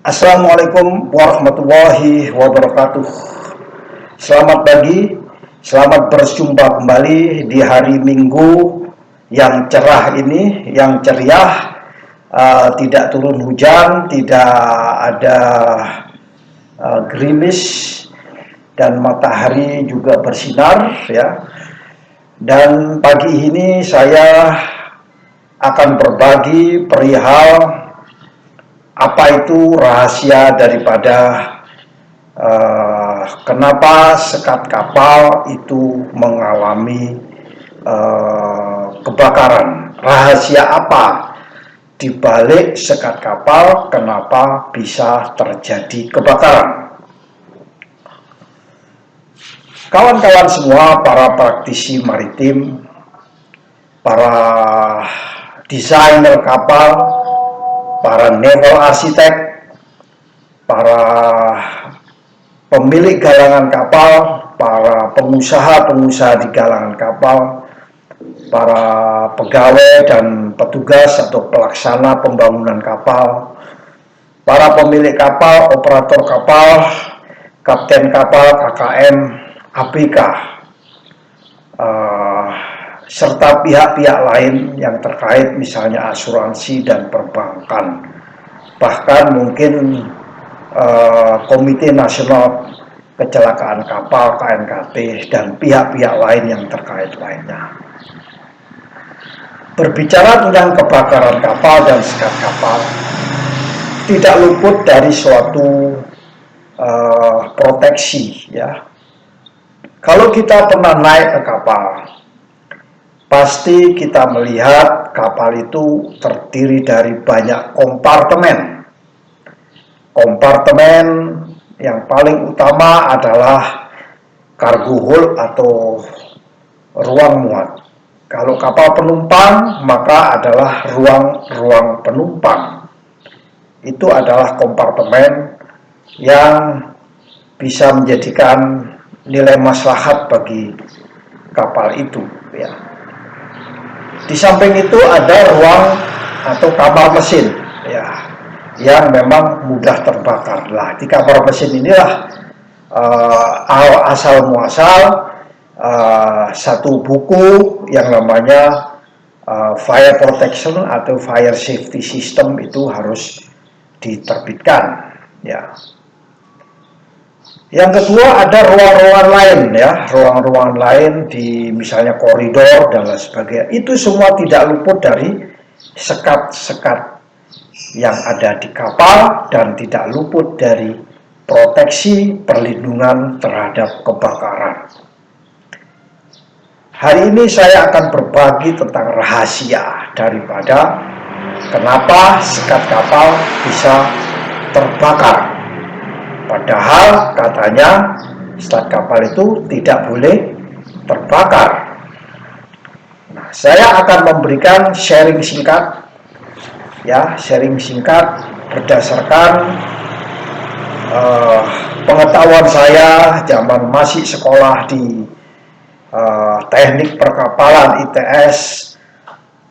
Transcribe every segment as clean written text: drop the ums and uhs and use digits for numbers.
Assalamualaikum warahmatullahi wabarakatuh. Selamat pagi, selamat berjumpa kembali di hari Minggu yang cerah ini, yang ceria, tidak turun hujan, tidak ada gerimis, dan matahari juga bersinar ya. Dan pagi ini saya akan berbagi perihal apa itu rahasia daripada kenapa sekat kapal itu mengalami kebakaran. Rahasia apa di balik sekat kapal, kenapa bisa terjadi kebakaran? Kawan-kawan semua, para praktisi maritim, para desainer kapal, para naval arsitek, para pemilik galangan kapal, para pengusaha-pengusaha di galangan kapal, para pegawai dan petugas atau pelaksana pembangunan kapal, para pemilik kapal, operator kapal, kapten kapal, KKM, ABK, serta pihak-pihak lain yang terkait, misalnya asuransi dan perbankan, bahkan mungkin Komite Nasional Kecelakaan Kapal KNKT dan pihak-pihak lain yang terkait lainnya. Berbicara tentang kebakaran kapal dan sekat kapal, tidak luput dari suatu proteksi ya. Kalau kita pernah naik ke kapal, pasti kita melihat kapal itu terdiri dari banyak kompartemen. Kompartemen yang paling utama adalah cargo hold atau ruang muat. Kalau kapal penumpang, maka adalah ruang penumpang. Itu adalah kompartemen yang bisa menjadikan nilai maslahat bagi kapal itu ya. Di samping itu ada ruang atau kamar mesin ya, yang memang mudah terbakar. Lah, di kamar mesin inilah asal muasal satu buku yang namanya Fire Protection atau Fire Safety System itu harus diterbitkan ya. Yang kedua, ada ruang-ruangan lain ya, ruang-ruangan lain di misalnya koridor dan lain sebagainya. Itu semua tidak luput dari sekat-sekat yang ada di kapal dan tidak luput dari proteksi perlindungan terhadap kebakaran. Hari ini saya akan berbagi tentang rahasia daripada kenapa sekat kapal bisa terbakar. Padahal katanya sekat kapal itu tidak boleh terbakar. Nah, saya akan memberikan sharing singkat ya, sharing singkat berdasarkan pengetahuan saya zaman masih sekolah di teknik perkapalan ITS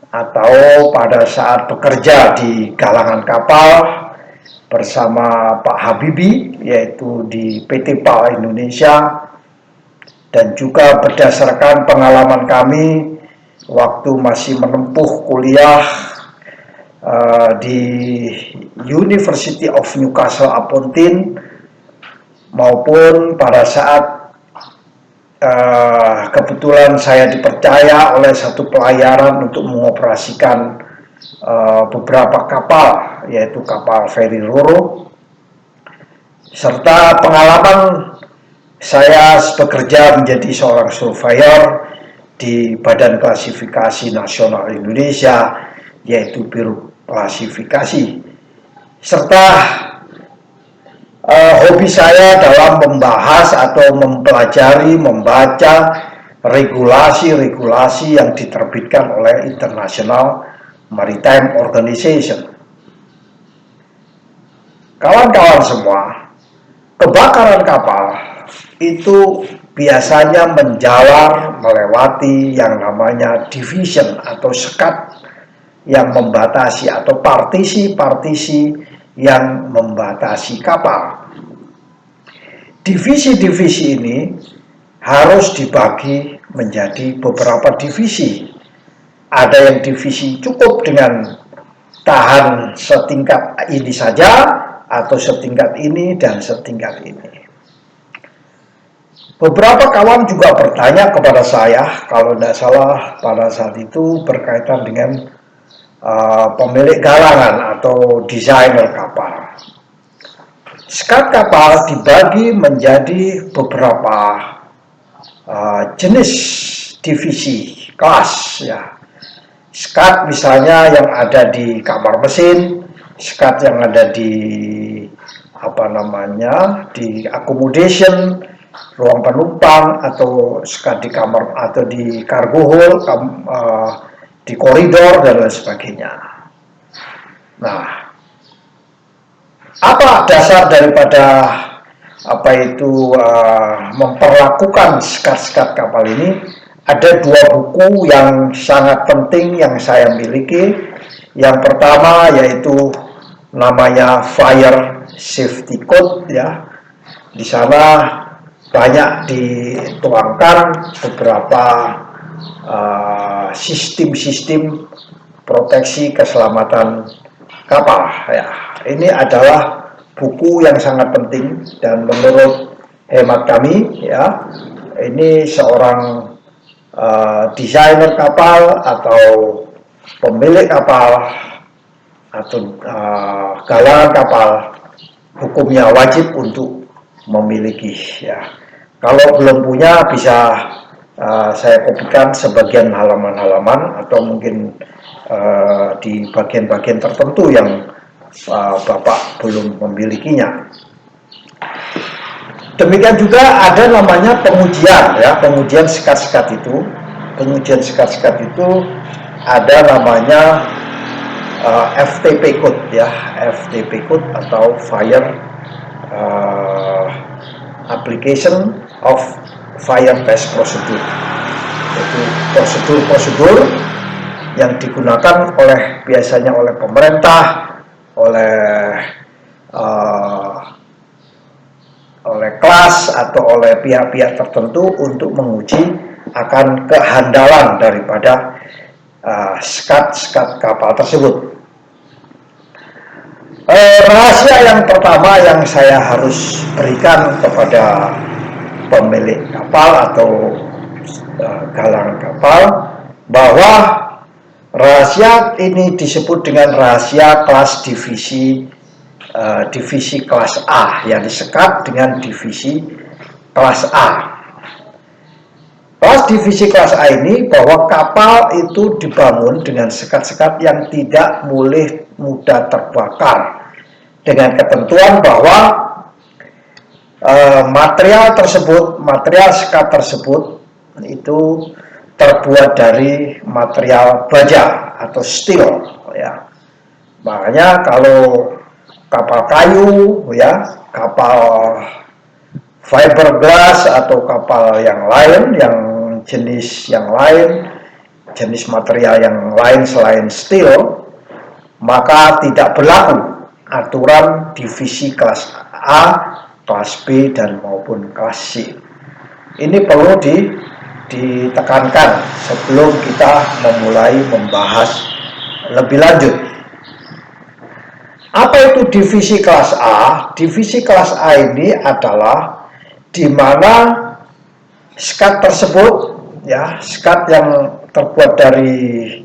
atau pada saat bekerja di galangan kapal bersama Pak Habibie, yaitu di PT PAL Indonesia, dan juga berdasarkan pengalaman kami waktu masih menempuh kuliah di University of Newcastle upon Tyne, maupun pada saat kebetulan saya dipercaya oleh satu pelayaran untuk mengoperasikan beberapa kapal, yaitu kapal feri Roro, serta pengalaman saya bekerja menjadi seorang surveyor di Badan Klasifikasi Nasional Indonesia, yaitu Biro Klasifikasi, serta hobi saya dalam membahas atau mempelajari, membaca regulasi-regulasi yang diterbitkan oleh International Maritime Organization. Kawan-kawan semua, kebakaran kapal itu biasanya menjalar melewati yang namanya division atau sekat yang membatasi atau partisi-partisi yang membatasi kapal. Divisi-divisi ini harus dibagi menjadi beberapa divisi. Ada yang divisi cukup dengan tahan setingkat ini saja, atau setingkat ini dan setingkat ini. Beberapa kawan juga bertanya kepada saya, kalau tidak salah pada saat itu berkaitan dengan pemilik galangan atau desainer kapal. Skat kapal dibagi menjadi beberapa jenis divisi, kelas ya. Skat misalnya yang ada di kamar mesin, skat yang ada di di accommodation, ruang penumpang, atau skat di kamar atau di cargo hold, di koridor dan lain sebagainya. Nah, apa dasar daripada memperlakukan skat-skat kapal ini? Ada dua buku yang sangat penting yang saya miliki. Yang pertama yaitu namanya Fire Safety Code ya. Di sana banyak dituangkan beberapa sistem-sistem proteksi keselamatan kapal ya. Ini adalah buku yang sangat penting, dan menurut hemat kami ya, ini seorang desainer kapal atau pemilik kapal atau galangan kapal hukumnya wajib untuk memiliki ya. Kalau belum punya bisa saya kopikan sebagian halaman-halaman, atau mungkin di bagian-bagian tertentu yang Bapak belum memilikinya. Demikian juga ada namanya pengujian ya, pengujian skat-skat itu. Pengujian skat-skat itu ada namanya FTP code ya, FTP code atau Fire Application of Fire Test Procedure. Itu prosedur-prosedur yang digunakan biasanya oleh pemerintah, oleh kelas atau oleh pihak-pihak tertentu untuk menguji akan kehandalan daripada skat-skat kapal tersebut. Rahasia yang pertama yang saya harus berikan kepada pemilik kapal atau galangan kapal, bahwa rahasia ini disebut dengan rahasia kelas divisi kelas A, yang disekat dengan divisi kelas A. Kelas divisi kelas A ini bahwa kapal itu dibangun dengan sekat-sekat yang tidak boleh mudah terbakar, dengan ketentuan bahwa material sekat tersebut itu terbuat dari material baja atau steel ya. Makanya kalau kapal kayu ya, kapal fiberglass atau kapal yang lain, jenis material yang lain selain steel, maka tidak berlaku aturan divisi kelas A, kelas B, dan maupun kelas C. Ini perlu ditekankan sebelum kita memulai membahas lebih lanjut. Apa itu divisi kelas A? Divisi kelas A ini adalah di mana skat tersebut ya, skat yang terbuat dari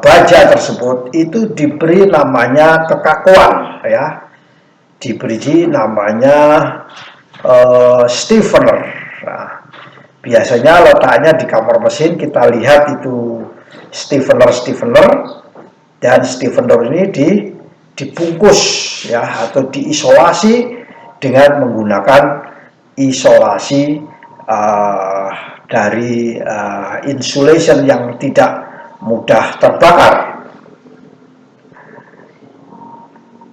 baja tersebut itu diberi namanya kekakuan ya, diberi namanya stiffener. Nah, biasanya letaknya di kamar mesin, kita lihat itu stiffener, dan stiffener ini dibungkus ya, atau diisolasi dengan menggunakan isolasi dari insulation yang tidak mudah terbakar,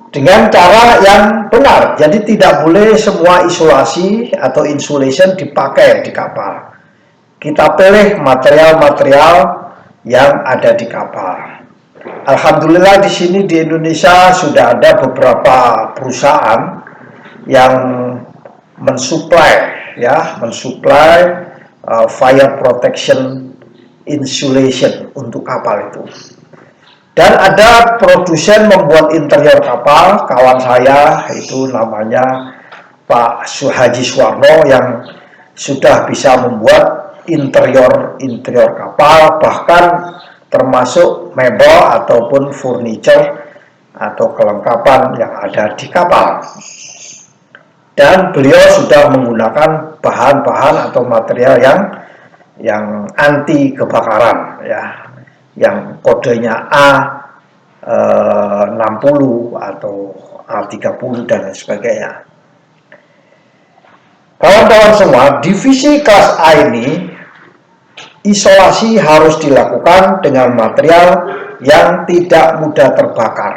dengan cara yang benar. Jadi tidak boleh semua isolasi atau insulation dipakai di kapal. Kita pilih material-material yang ada di kapal. alhamdulillah di sini di Indonesia sudah ada beberapa perusahaan yang mensuplai fire protection insulation untuk kapal itu. Dan ada produsen membuat interior kapal, kawan saya itu namanya Pak Haji Suwarno, yang sudah bisa membuat interior kapal, bahkan termasuk mebel ataupun furniture atau kelengkapan yang ada di kapal. Dan beliau sudah menggunakan bahan-bahan atau material yang anti kebakaran, ya, yang kodenya A60 atau A30 dan lain sebagainya. Kawan-kawan semua, divisi kelas A ini isolasi harus dilakukan dengan material yang tidak mudah terbakar.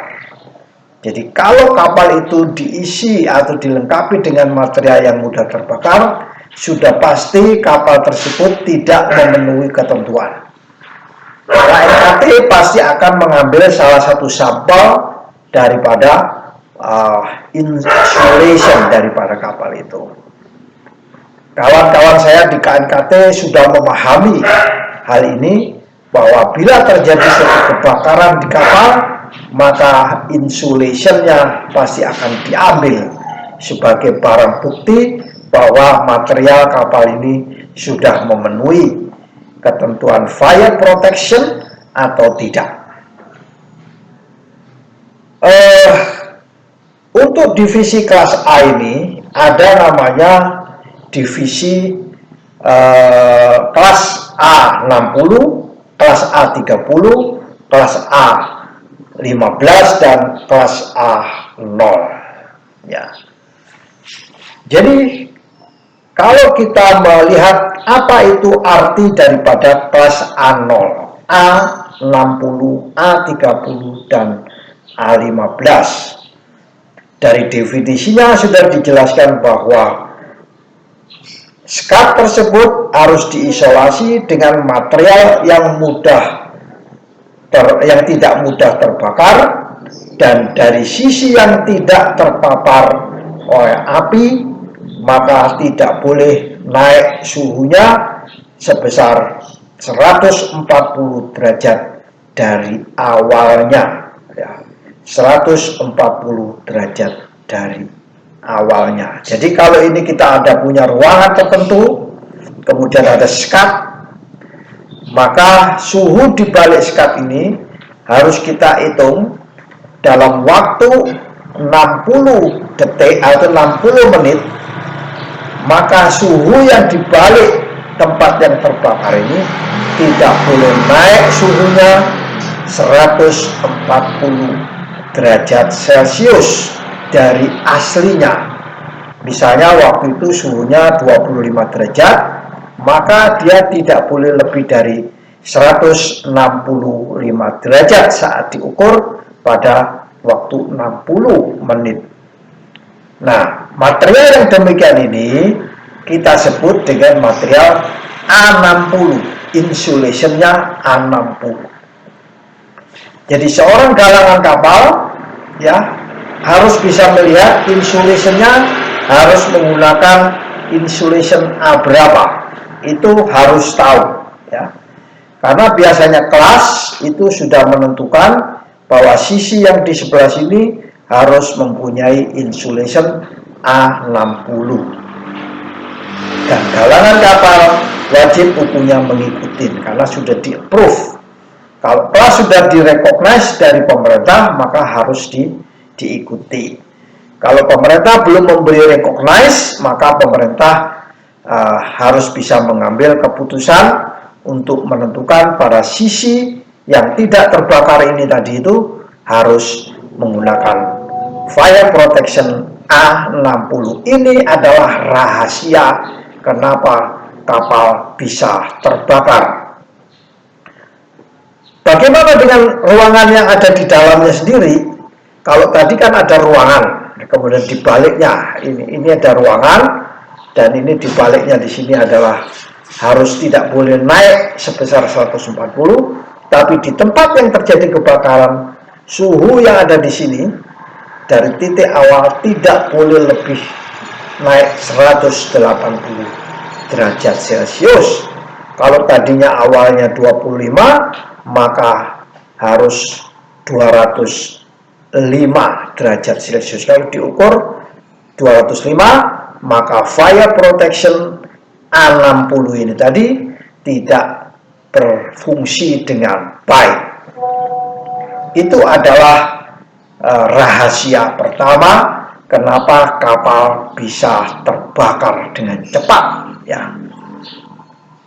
Jadi kalau kapal itu diisi atau dilengkapi dengan material yang mudah terbakar, sudah pasti kapal tersebut tidak memenuhi ketentuan. KNKT pasti akan mengambil salah satu sampel daripada insulation daripada kapal itu. Kawan-kawan saya di KNKT sudah memahami hal ini, bahwa bila terjadi suatu kebakaran di kapal, maka insulationnya pasti akan diambil sebagai barang bukti bahwa material kapal ini sudah memenuhi ketentuan fire protection atau tidak. Untuk divisi kelas A ini ada namanya divisi kelas A60, kelas A30, kelas A15 dan kelas A0, ya. Jadi kalau kita melihat apa itu arti daripada kelas A0, A60, A30 dan A15, dari definisinya sudah dijelaskan bahwa skat tersebut harus diisolasi dengan material yang tidak mudah terbakar, dan dari sisi yang tidak terpapar oleh api, maka tidak boleh naik suhunya sebesar 140 derajat dari awalnya, ya, 140 derajat dari awalnya. Jadi kalau ini kita ada punya ruangan tertentu, kemudian ada skat, maka suhu di balik skat ini harus kita hitung dalam waktu 60 detik atau 60 menit, maka suhu yang di balik tempat yang terbakar ini tidak boleh naik suhunya 140 derajat Celcius dari aslinya. Misalnya waktu itu suhunya 25 derajat, maka dia tidak boleh lebih dari 165 derajat saat diukur pada waktu 60 menit. Nah, material yang demikian ini kita sebut dengan material A60, insulationnya A60. Jadi seorang galangan kapal, ya, harus bisa melihat insulationnya harus menggunakan insulation A berapa. Itu harus tahu, ya. Karena biasanya kelas itu sudah menentukan bahwa sisi yang di sebelah sini harus mempunyai insulation A60. Dan galangan kapal wajib hukumnya mengikuti karena sudah di-approve. Kalau kelas sudah direcognize dari pemerintah, maka harus diikuti. Kalau pemerintah belum memberi recognize, maka pemerintah harus bisa mengambil keputusan untuk menentukan pada sisi yang tidak terbakar ini tadi itu harus menggunakan fire protection A60. Ini adalah rahasia kenapa kapal bisa terbakar. Bagaimana dengan ruangan yang ada di dalamnya sendiri? Kalau tadi kan ada ruangan, kemudian di baliknya ini ada ruangan, dan ini di baliknya di sini adalah harus tidak boleh naik sebesar 140, Tapi di tempat yang terjadi kebakaran, suhu yang ada di sini dari titik awal tidak boleh lebih naik 180 derajat Celcius. Kalau tadinya awalnya 25, maka harus 205 derajat Celcius. Kalau diukur 205, maka fire protection A60 ini tadi tidak berfungsi dengan baik. Itu adalah rahasia pertama kenapa kapal bisa terbakar dengan cepat, ya.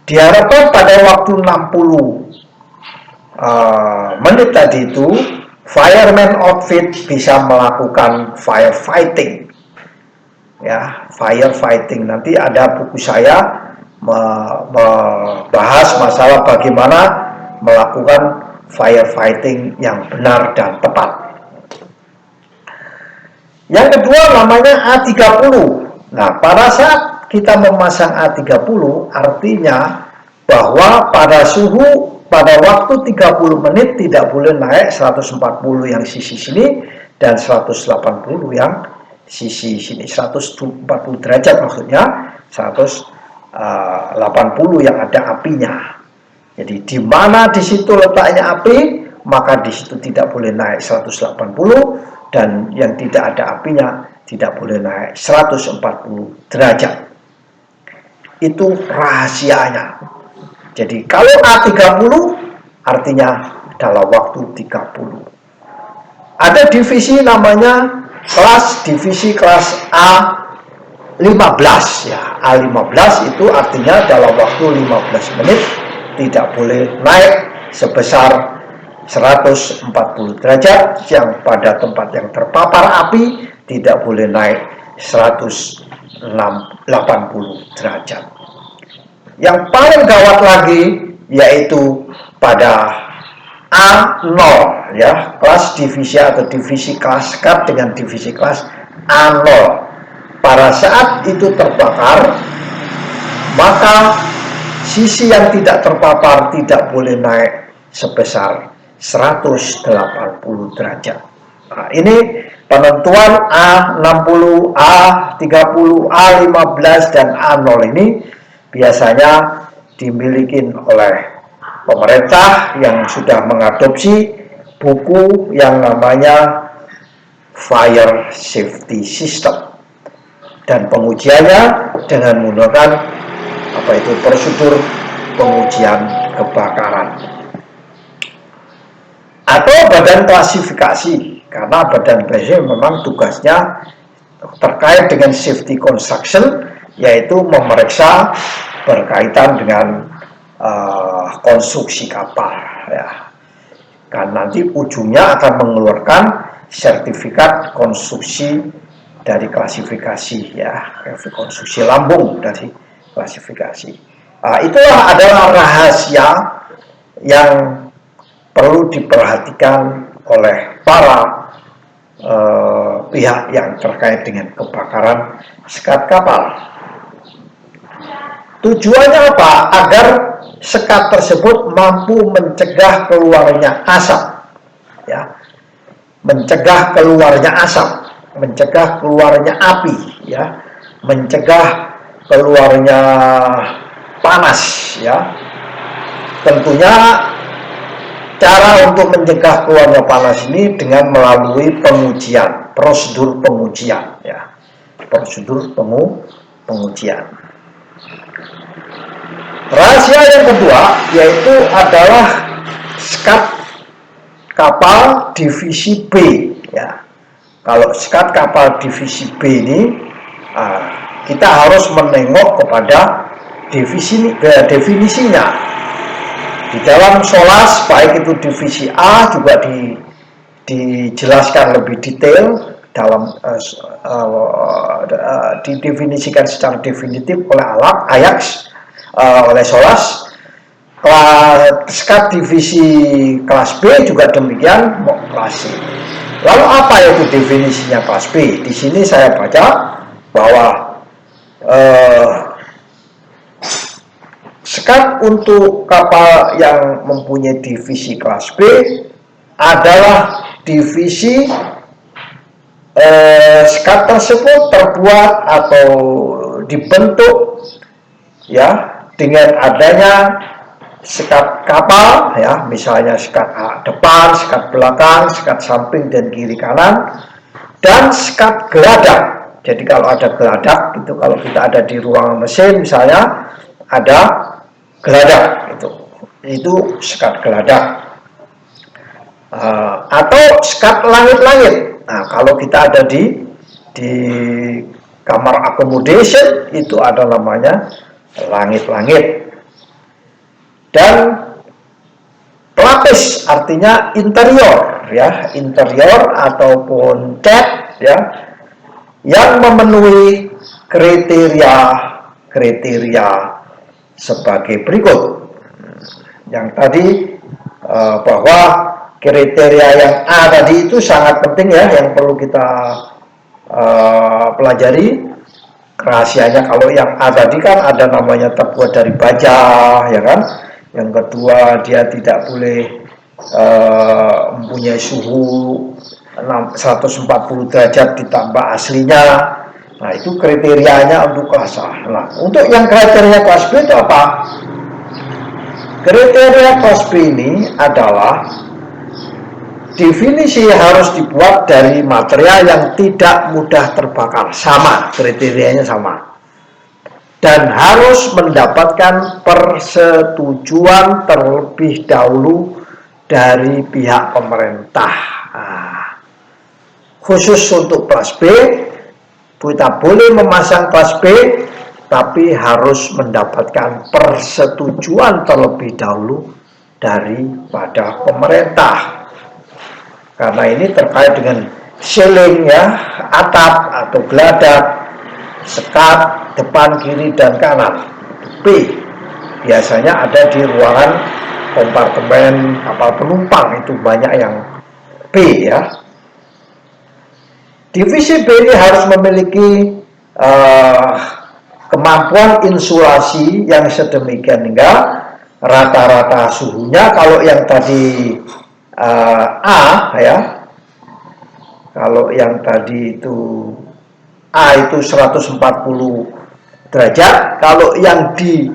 Diharapkan pada waktu 60 menit tadi itu fireman outfit bisa melakukan firefighting, ya, firefighting. Nanti ada buku saya membahas masalah bagaimana melakukan firefighting yang benar dan tepat. Yang kedua namanya A30. Nah, pada saat kita memasang A30 artinya bahwa pada waktu 30 menit tidak boleh naik 140 yang sisi sini dan 180 yang sisi sini. 140 derajat maksudnya, 180 yang ada apinya. Jadi di mana di situ letaknya api, maka di situ tidak boleh naik 180, dan yang tidak ada apinya tidak boleh naik 140 derajat. Itu rahasianya. Jadi kalau A30 artinya dalam waktu 30. Ada divisi namanya divisi kelas A15, ya. A15 itu artinya dalam waktu 15 menit tidak boleh naik sebesar 140 derajat, yang pada tempat yang terpapar api tidak boleh naik 180 derajat. Yang paling gawat lagi yaitu pada A0, ya, kelas divisi atau divisi kelas sekat dengan divisi kelas A0. Pada saat itu terbakar, maka sisi yang tidak terpapar tidak boleh naik sebesar 180 derajat. Nah, ini penentuan A60, A30, A15 dan A0 ini biasanya dimiliki oleh pemerintah yang sudah mengadopsi buku yang namanya Fire Safety System, dan pengujiannya dengan menggunakan prosedur pengujian kebakaran atau badan klasifikasi, karena badan klasifikasi memang tugasnya terkait dengan safety construction, yaitu memeriksa berkaitan dengan konstruksi kapal, ya. Kan nanti ujungnya akan mengeluarkan sertifikat konstruksi dari klasifikasi, ya, konstruksi lambung dari klasifikasi. Itulah adalah rahasia yang perlu diperhatikan oleh para pihak yang terkait dengan kebakaran sekat kapal. Tujuannya apa? Agar sekat tersebut mampu mencegah keluarnya asap, ya, mencegah keluarnya asap, mencegah keluarnya api, ya, mencegah keluarnya panas, ya. Tentunya cara untuk mencegah keluarnya panas ini dengan melalui pengujian, prosedur pengujian, ya, prosedur pengujian. Rahasia yang kedua yaitu adalah sekat kapal divisi B, ya. Kalau sekat kapal divisi B ini kita harus menengok kepada definisinya. Di dalam SOLAS, baik itu divisi A juga dijelaskan lebih detail dalam didefinisikan secara definitif oleh Ajax, oleh SOLAS. Sekat divisi kelas B juga demikian, kelas C. Lalu apa itu definisinya kelas B? Di sini saya baca bahwa sekat skat untuk kapal yang mempunyai divisi kelas B adalah divisi skat tersebut terbuat atau dibentuk ya dengan adanya skat kapal ya, misalnya skat depan, skat belakang, skat samping dan kiri kanan, dan skat geladak. Jadi kalau ada geladak itu, kalau kita ada di ruang mesin misalnya ada geladak, itu skat geladak. Atau skat langit-langit. Nah, kalau kita ada di kamar accommodation itu ada namanya langit-langit. Dan pelapis artinya interior ya, interior ataupun cat ya, yang memenuhi kriteria sebagai berikut. Yang tadi bahwa kriteria yang A tadi itu sangat penting ya, yang perlu kita pelajari rahasianya. Kalau yang A tadi kan ada namanya terbuat dari baja ya kan. Yang kedua, dia tidak boleh mempunyai suhu 140 derajat ditambah aslinya. Nah, itu kriterianya untuk kelas A. Nah, untuk yang kriteria kelas B itu apa? Kriteria kelas B ini adalah definisi harus dibuat dari material yang tidak mudah terbakar. Sama, kriterianya sama. Dan harus mendapatkan persetujuan terlebih dahulu dari pihak pemerintah. Khusus untuk kelas B, kita boleh memasang kelas B, tapi harus mendapatkan persetujuan terlebih dahulu daripada pemerintah. Karena ini terkait dengan ceiling ya, atap atau geladak, skat depan, kiri, dan kanan. B biasanya ada di ruangan kompartemen kapal penumpang, itu banyak yang B ya. Divisi B ini harus memiliki kemampuan insulasi yang sedemikian hingga rata-rata suhunya, kalau yang tadi A ya, kalau yang tadi itu A itu 140 derajat, kalau yang di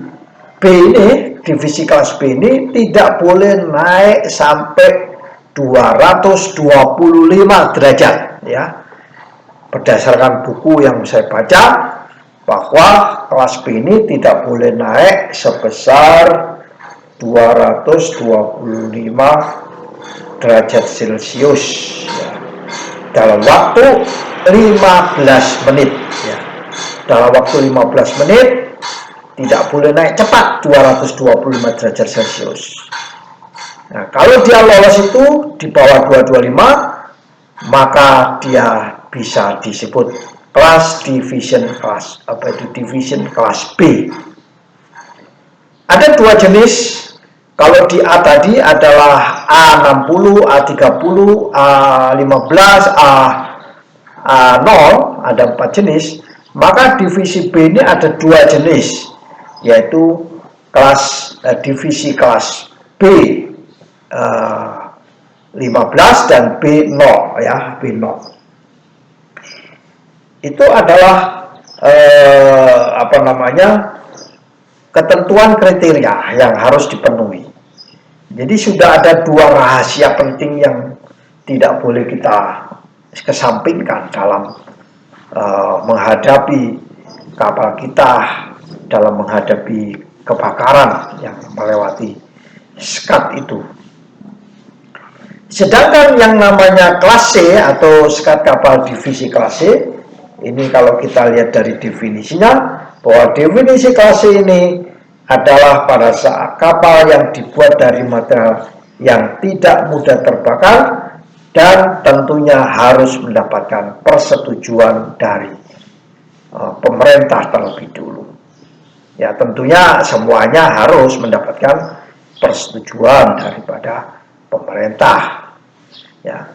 B ini, divisi kelas B ini tidak boleh naik sampai 225 derajat ya. Berdasarkan buku yang saya baca, bahwa kelas B ini tidak boleh naik sebesar 225 derajat Celcius ya, dalam waktu 15 menit ya. Dalam waktu 15 menit tidak boleh naik cepat 225 derajat Celcius. Nah, kalau dia lolos itu di bawah 225, maka dia bisa disebut kelas division kelas, apa itu division kelas B. Ada dua jenis. Kalau di A tadi adalah A60, A30, A15, A0, ada 4 jenis. Maka divisi B ini ada 2 jenis, yaitu divisi kelas B 15 dan B0 ya, B0. Itu adalah ketentuan kriteria yang harus dipenuhi. Jadi sudah ada 2 rahasia penting yang tidak boleh kita kesampingkan dalam menghadapi kapal kita, dalam menghadapi kebakaran yang melewati skat itu. Sedangkan yang namanya kelas C atau skat kapal divisi kelas C, ini kalau kita lihat dari definisinya, bahwa definisi kelas C ini adalah pada saat kapal yang dibuat dari material yang tidak mudah terbakar dan tentunya harus mendapatkan persetujuan dari pemerintah terlebih dulu. Ya, tentunya semuanya harus mendapatkan persetujuan daripada pemerintah. Ya.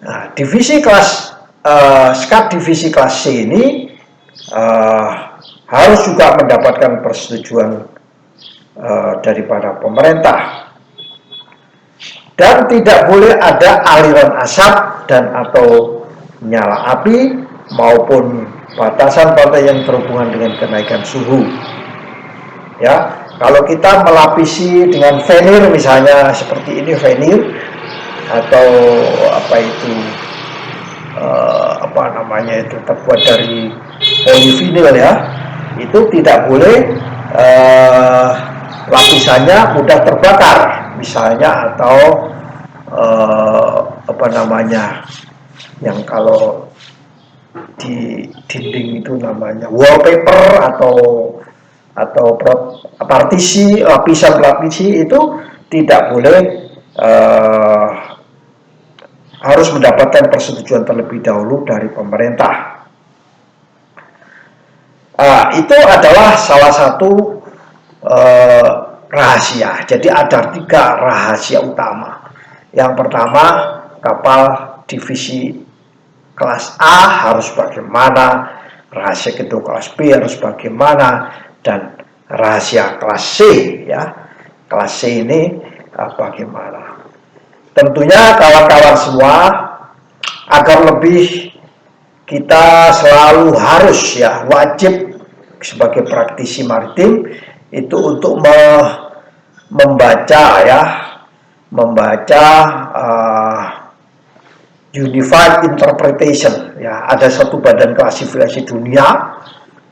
Nah, divisi kelas skat divisi kelas C ini harus juga mendapatkan persetujuan daripada pemerintah. Dan tidak boleh ada aliran asap dan atau nyala api maupun batasan-batasan yang berhubungan dengan kenaikan suhu. Ya, kalau kita melapisi dengan veneer misalnya seperti ini veneer atau apa itu terbuat dari polivinil ya, itu tidak boleh lapisannya mudah terbakar misalnya atau yang kalau di dinding itu namanya wallpaper atau partisi lapisan itu tidak boleh harus mendapatkan persetujuan terlebih dahulu dari pemerintah. Itu adalah salah satu rahasia. Jadi ada 3 rahasia utama. Yang pertama, kapal divisi kelas A harus bagaimana, rahasia kedua kelas B harus bagaimana, dan rahasia kelas C ya. Kelas C ini bagaimana. Tentunya kawan-kawan semua, agar lebih kita selalu harus ya wajib sebagai praktisi maritim itu untuk membaca Unified Interpretation ya, ada satu badan klasifikasi dunia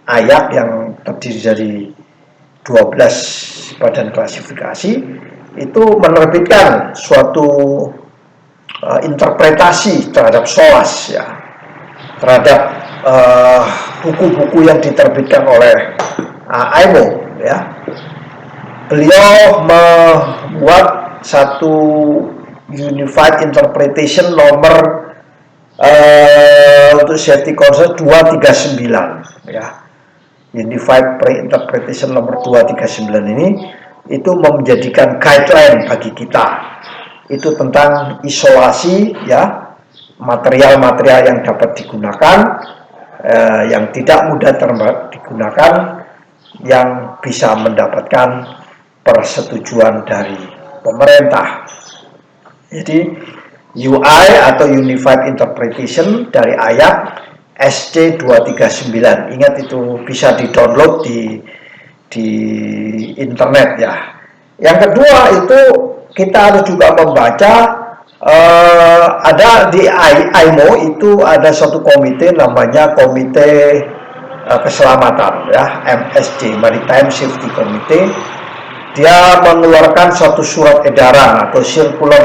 IAC yang terdiri dari 12 badan klasifikasi itu menerbitkan suatu interpretasi terhadap SOLAS ya, terhadap buku-buku yang diterbitkan oleh IMO ya. Beliau membuat satu Unified Interpretation nomor untuk safety concern 239 ya. Unified Pre-Interpretation nomor 239 ini itu menjadikan guideline bagi kita itu tentang isolasi ya, material-material yang dapat digunakan, yang tidak mudah digunakan, yang bisa mendapatkan persetujuan dari pemerintah. Jadi UI atau Unified Interpretation dari IAC ST239, ingat itu bisa di-download di internet ya. Yang kedua itu kita harus juga membaca ada di IMO itu ada satu komite namanya Komite Keselamatan ya, MSC Maritime Safety Committee. Dia mengeluarkan suatu surat edaran atau sirkular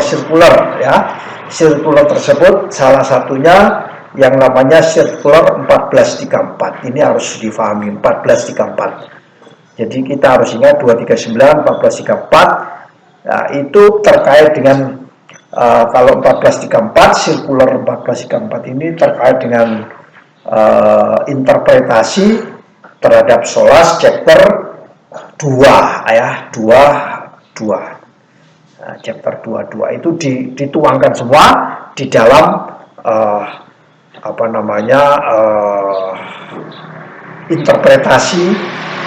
ya. Sirkular tersebut salah satunya yang namanya sirkular 1434. Ini harus difahami 1434. Jadi kita harus ingat 239 1434. Nah, itu terkait dengan kalau 1434 sirkular 1434 ini terkait dengan interpretasi terhadap SOLAS chapter 2 ya, 22. Nah, chapter 22 itu dituangkan semua di dalam interpretasi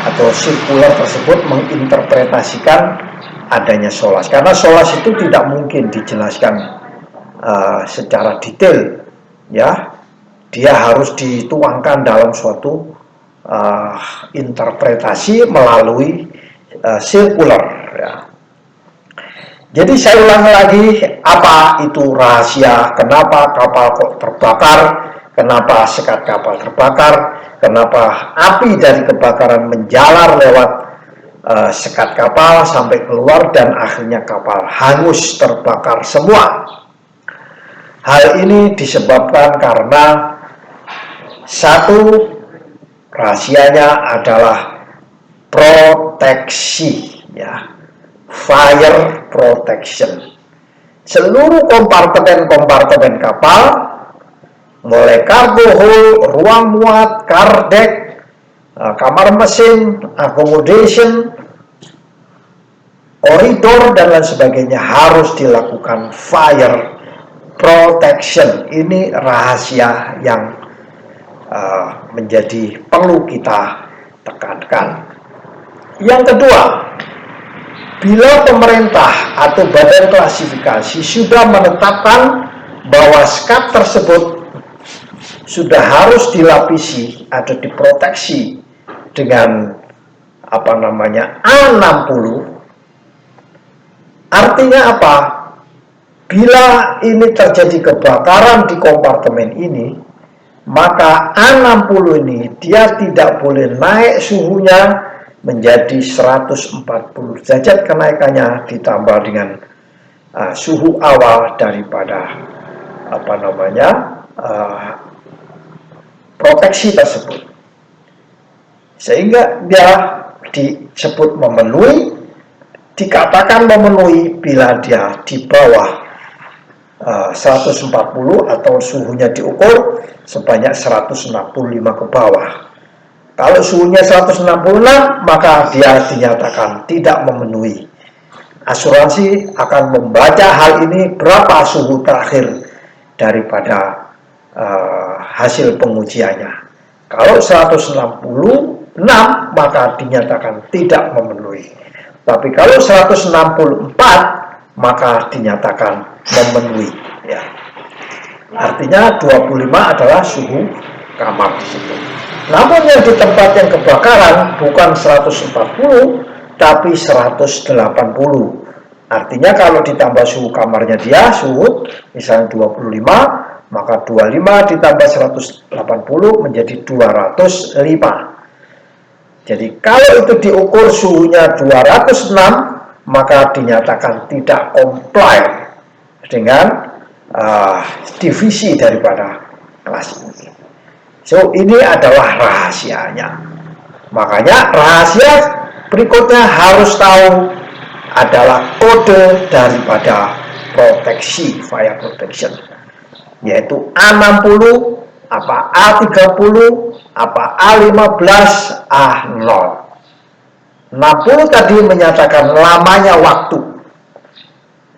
atau sirkular tersebut menginterpretasikan adanya SOLAS, karena SOLAS itu tidak mungkin dijelaskan secara detail ya, dia harus dituangkan dalam suatu interpretasi melalui sirkular ya. Jadi saya ulangi lagi, apa itu rahasia, kenapa kapal kok terbakar, kenapa sekat kapal terbakar, kenapa api dari kebakaran menjalar lewat sekat kapal sampai keluar dan akhirnya kapal hangus terbakar semua. Hal ini disebabkan karena satu, rahasianya adalah proteksi ya, fire protection. Seluruh kompartemen kapal, mulai cargo hold, ruang muat, kardek, kamar mesin, accommodation, koridor dan lain sebagainya harus dilakukan fire protection. Ini rahasia yang menjadi perlu kita tekankan. Yang kedua, bila pemerintah atau badan klasifikasi sudah menetapkan bahwa skat tersebut sudah harus dilapisi atau diproteksi dengan A60, artinya apa? Bila ini terjadi kebakaran di kompartemen ini, maka A60 ini dia tidak boleh naik suhunya menjadi 140 derajat, kenaikannya ditambah dengan suhu awal daripada proteksi tersebut, sehingga dia disebut memenuhi, dikatakan memenuhi bila dia di bawah 140 atau suhunya diukur sebanyak 165 ke bawah. Kalau suhunya 166, maka dia dinyatakan tidak memenuhi. Asuransi akan membaca hal ini berapa suhu terakhir daripada hasil pengujiannya. Kalau 166, maka dinyatakan tidak memenuhi. Tapi kalau 164, maka dinyatakan memenuhi. Ya. Artinya 25 adalah suhu kamar di situ. Namun yang di tempat yang kebakaran bukan 140, tapi 180. Artinya kalau ditambah suhu kamarnya dia, suhu misalnya 25, maka 25 ditambah 180 menjadi 205. Jadi kalau itu diukur suhunya 206, maka dinyatakan tidak comply dengan divisi daripada kelas ini. So, ini adalah rahasianya. Makanya rahasia berikutnya harus tahu adalah kode daripada proteksi, fire protection, yaitu A60, apa A30, apa A15, A0. 60 tadi menyatakan lamanya waktu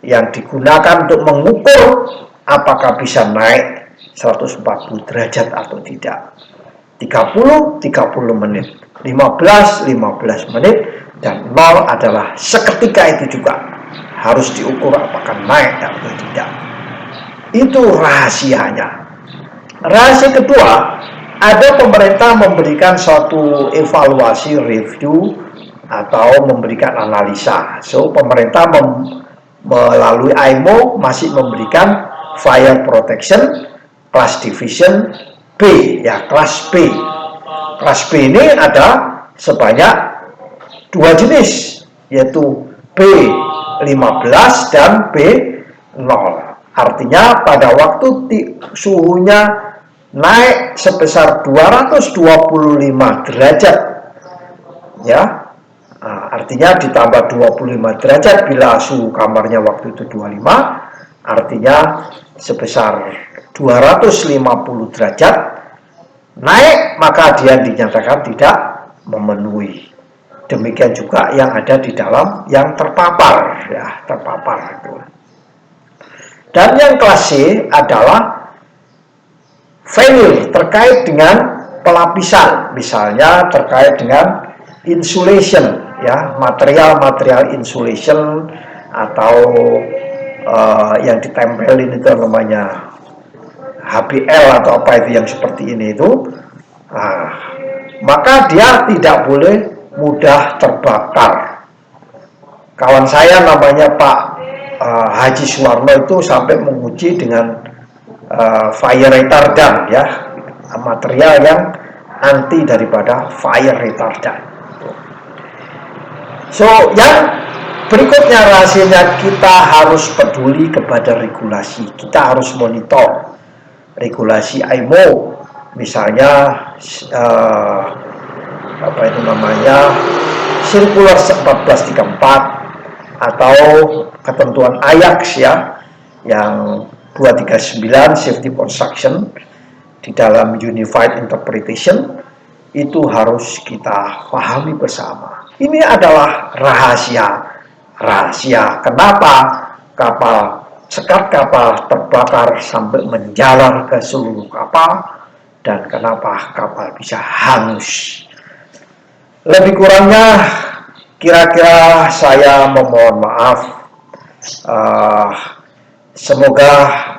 yang digunakan untuk mengukur apakah bisa naik 140 derajat atau tidak. 30 menit, 15 menit, dan 0 adalah seketika itu juga harus diukur apakah naik atau tidak. Itu rahasianya. Rahasia kedua, ada pemerintah memberikan suatu evaluasi, review, atau memberikan analisa. So, pemerintah melalui AIMO masih memberikan fire protection kelas division B, ya, kelas B. Kelas B ini ada sebanyak 2 jenis, yaitu B15 dan B0. Artinya pada waktu suhunya naik sebesar 225 derajat, ya, artinya ditambah 25 derajat bila suhu kamarnya waktu itu 25, artinya sebesar 250 derajat naik, maka dia dinyatakan tidak memenuhi. Demikian juga yang ada di dalam yang terpapar, ya, terpapar itu. Dan yang kelas C adalah failure terkait dengan pelapisan, misalnya terkait dengan insulation, ya, material insulation, atau yang ditempelin itu namanya HBL atau apa itu yang seperti ini itu, maka dia tidak boleh mudah terbakar. Kawan saya namanya Pak Haji Suwarno itu sampai menguji dengan fire retardant, ya, material yang anti daripada fire retardant. So, yang berikutnya rahasianya, kita harus peduli kepada regulasi. Kita harus monitor regulasi AIMO, misalnya apa itu namanya, Circular 1434 atau ketentuan AYAX, ya, yang 239 Safety Construction di dalam Unified Interpretation, itu harus kita pahami bersama. Ini adalah rahasia kenapa sekat kapal terbakar sampai menjalar ke seluruh kapal, dan kenapa kapal bisa hangus. Lebih kurangnya Kira-kira saya memohon maaf. Semoga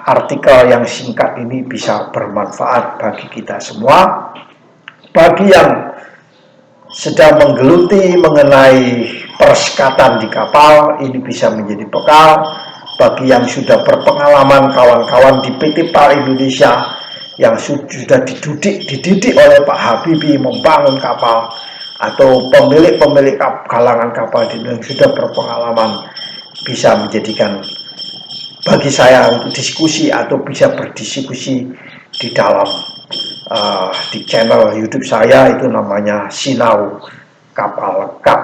artikel yang singkat ini bisa bermanfaat bagi kita semua. Bagi yang sedang menggeluti mengenai persekatan di kapal, ini bisa menjadi bekal. Bagi yang sudah berpengalaman, kawan-kawan di PT PAL Indonesia yang sudah dididik oleh Pak Habibie membangun kapal, atau pemilik-pemilik galangan kapal yang sudah berpengalaman, bisa menjadikan bagi saya untuk diskusi atau bisa berdiskusi di dalam di channel YouTube saya, itu namanya Sinau Kapal Lengkap.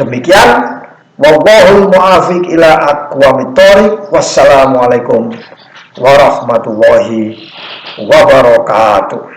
Demikian, wallahul muwaffiq ila aqwamit thoriq. Wassalamualaikum warahmatullahi wabarakatuh.